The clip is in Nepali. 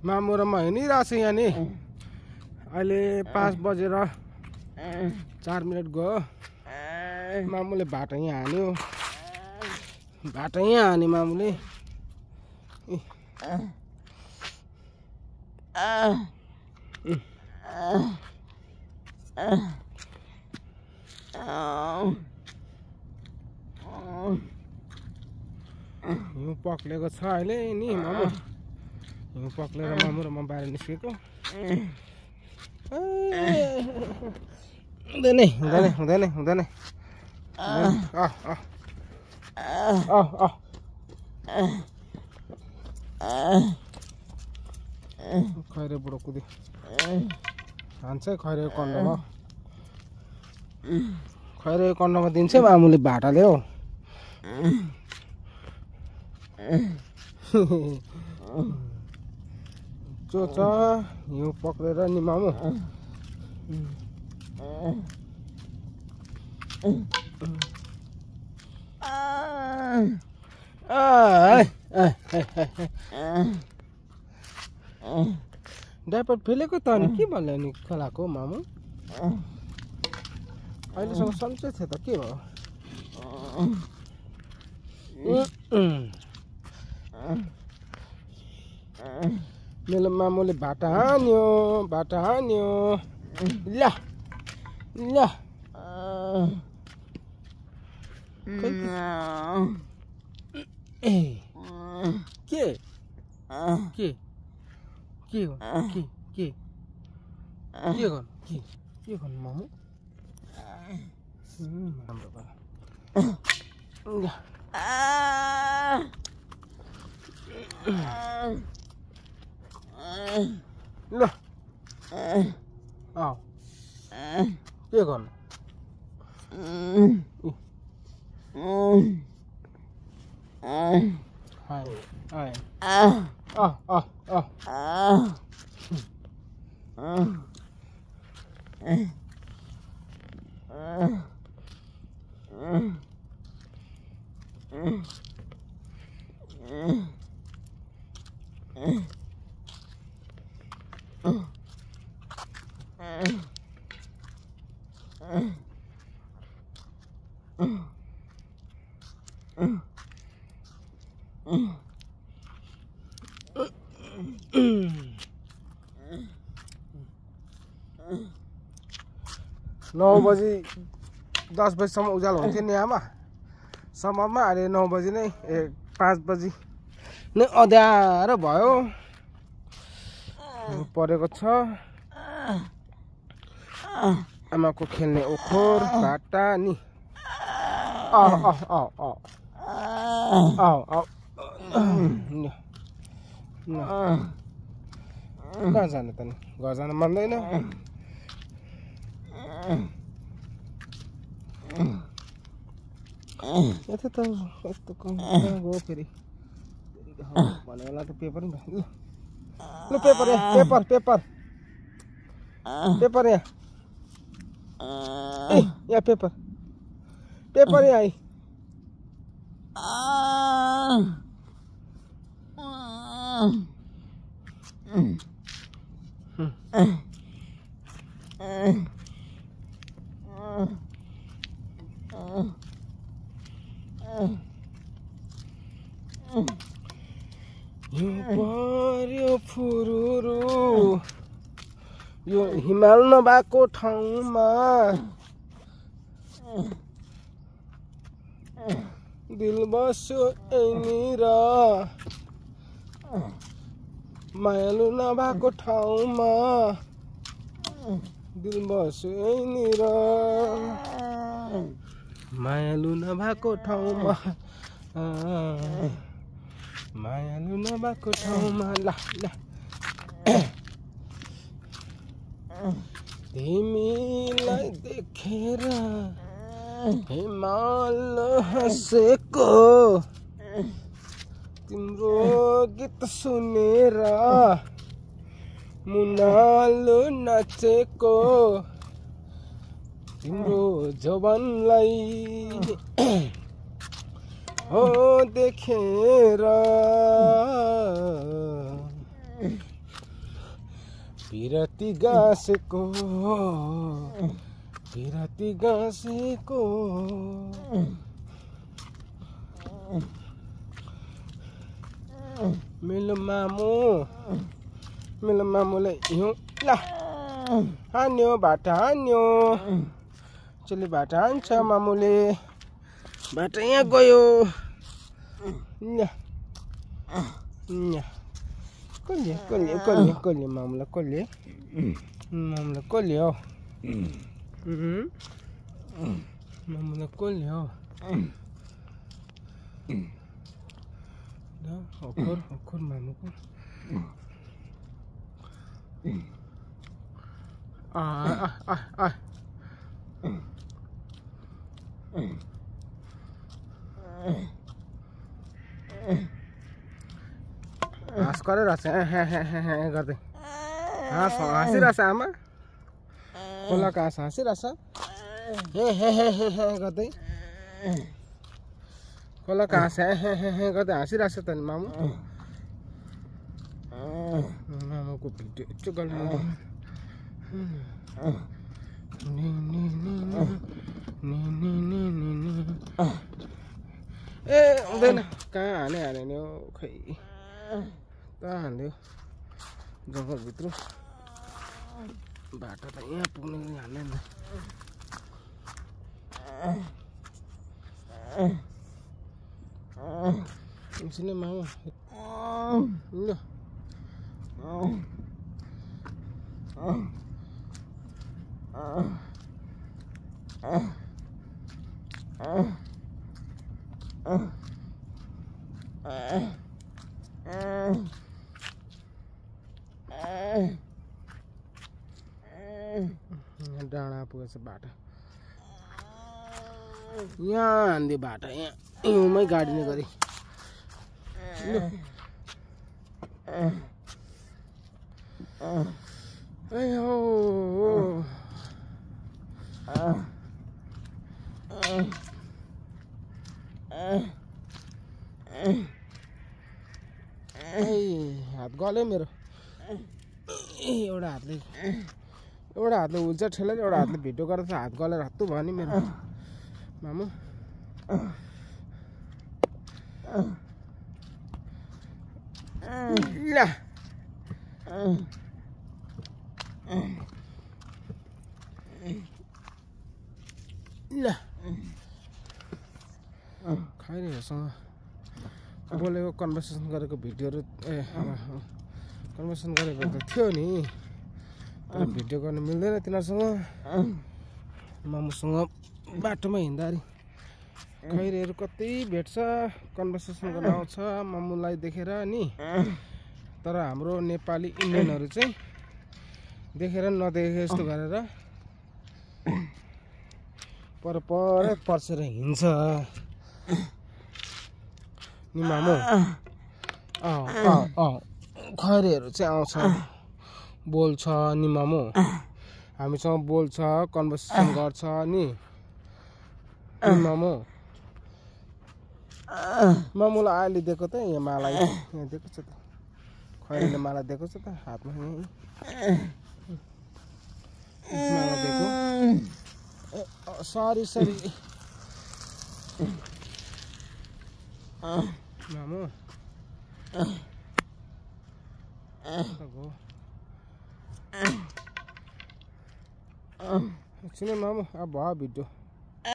मामु र म हिँडिरहेको छु यहाँ नि अहिले 5 बजेर 4 मिनट गयो मामुले बाटो यहाँ हान्यो मामुले हिउँ पक्लेको छ अहिले नि मामु हिउँ पक्लेर मामु र म बाहिर निस्केको हुँदैन खैरे बुढो कुदी हान्छ खैरेको कन्डमा दिन्छ मामुले भाटाले हो चोच हिउँ पक्रेर नि मामु डाइपर फेलेको त अनि के भन्यो नि खोलाको मामु अहिलेसम्म सन्चै थियो त के भयो मेरो मामुले भाटा हान्यो ल के गर्नु मामु राम्रो ल के गर्नु नौ बजी 10 बजीसम्म उज्यालो हुन्थ्यो नि आमा सम्ममा अहिले 9 बजी नै 5 बजी नै अँध्यारो भयो परेको छ आमाको खेल्ने ओखर भाटा नि कहाँ जाने त नि घर जान मान्दैन यता त कस्तो गयो फेरि भने बेला त पेपर नि ल पेपर यहाँ पेपर यहाँ पर्यो फुरुरु यो हिमाल नभएको ठाउँमा दिल बस्यो यहीँनिर मायालु नभएको ठाउँमा दिल बस्यो यहीँनिर मायालु नभएको ठाउँमा मायालु नभएको ठाउँमा ल तिमीलाई देखेर हिमाल हँसेको तिम्रो गीत सुनेर मुनालो नाचेको तिम्रो जवानलाई हो देखेर बिरती गाँसेको मिलो मामुले हिउँ ला हान्यो बाटा हान्यो चली बाटा हान्छ मामुले बाटा यहाँ गयो कोल्हे मामुला कोल्हे हो मामुला कोल्हे हो हखर मामुको हाँस गरिरहेछ गर्दै हाँसिरहेछ आमा खोलाको हाँस हाँसिरहेछ गर्दै खोलाको हाँस गर्दै हाँसिरहेछ त नि मामुको भिडियो यस्तो गर्नु ए हुँदैन कहाँ हाने नि हो खै कहाँ हान्यो जङ्गलभित्र बाटो त यहाँ पुग्ने हान्दैन एकछिन मामु ल डाँडा पुगेछ बाटो यहाँ हान्दियो बाटो यहाँ हिउँमै गाडिने गरी हात गल्यो मेरो एउटा हातले उल्चा ठेलेर एउटा हातले भिडियो गरेर हात गलेर हात्तु भयो नि मेरो मामु ल खाइरहेसँग बोलेको कन्भर्सेसन गरेको भिडियोहरू कन्भर्सेसन गरेको त थियो नि तर भिडियो गर्न मिल्दैन तिनीहरूसँग मामुसँग बाटोमा हिँड्दाखेरि खैरेहरू कति भेट्छ कन्भर्सेसन गर्न आउँछ मामुलाई देखेर नि तर हाम्रो नेपाली इन्डियनहरू चाहिँ देखेर नदेखे जस्तो गरेर पर पर्सेर हिँड्छ नि मामु खैरेहरू चाहिँ आउँछ बोल्छ नि मामु हामीसँग बोल्छ कन्भर्सेसन गर्छ नि मामु मामुलाई अहिले दिएको त यहाँ मालाई यहाँ दिएको छ त खैरेले माला दिएको छ त हातमा माला दिएको सरी मामु एकछिन मामु अब भयो भिडियो